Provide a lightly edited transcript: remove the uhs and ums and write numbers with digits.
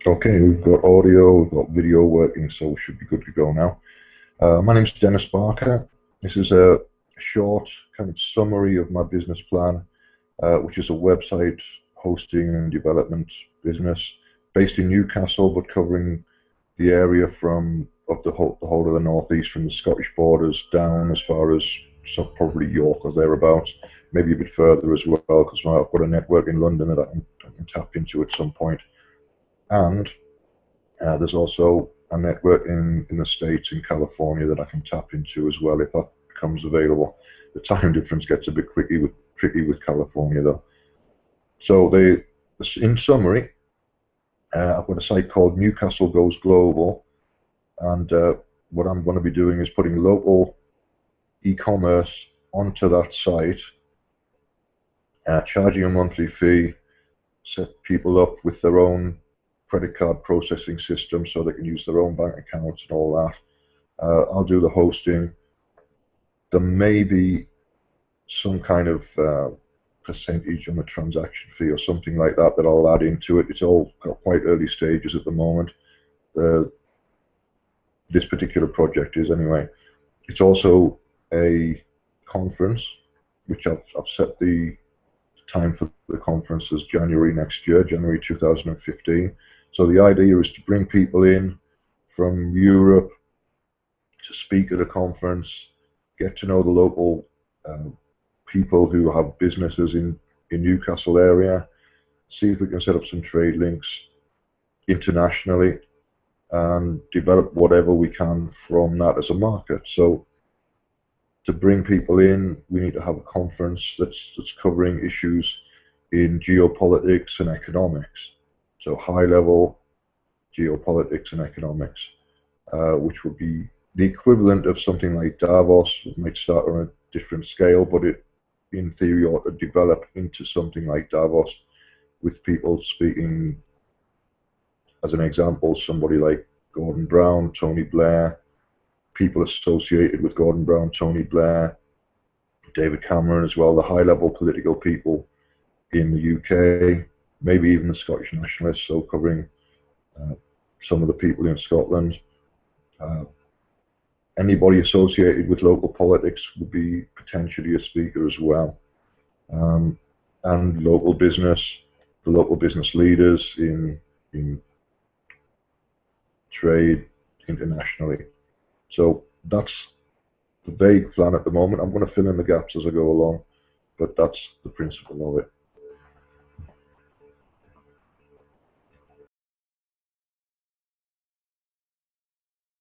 Okay, we've got audio, we've got video working, so we should be good to go now. My name's Dennis Barker. This is a short kind of summary of my business plan, which is a website hosting and development business based in Newcastle, but covering the area from of the whole of the northeast, from the Scottish borders down as far as probably York or thereabouts, maybe a bit further as well, because I've got a network in London that I can tap into at some point. And there's also a network in the States, in California, that I can tap into as well if that becomes available. The time difference gets a bit tricky with California though. So in summary, I've got a site called Newcastle Goes Global, and what I'm going to be doing is putting local e-commerce onto that site, charging a monthly fee, set people up with their own credit card processing system so they can use their own bank accounts and all that. I'll do the hosting. There may be some kind of percentage on the transaction fee or something like that that I'll add into it. It's all got quite early stages at the moment. This particular project is anyway. It's also a conference, which I've set the time for the conference as January next year, January 2015. So the idea is to bring people in from Europe to speak at a conference, get to know the local people who have businesses in Newcastle area, see if we can set up some trade links internationally, and develop whatever we can from that as a market. So to bring people in, we need to have a conference that's covering issues in geopolitics and economics. So high-level geopolitics and economics, which would be the equivalent of something like Davos. It might start on a different scale, but it, in theory, ought to develop into something like Davos, with people speaking, as an example, somebody like Gordon Brown, Tony Blair, people associated with Gordon Brown, Tony Blair, David Cameron as well, the high-level political people in the UK, maybe even the Scottish nationalists, so covering some of the people in Scotland. Anybody associated with local politics would be potentially a speaker as well. And local business, the local business leaders in trade internationally. So that's the vague plan at the moment. I'm going to fill in the gaps as I go along, but that's the principle of it.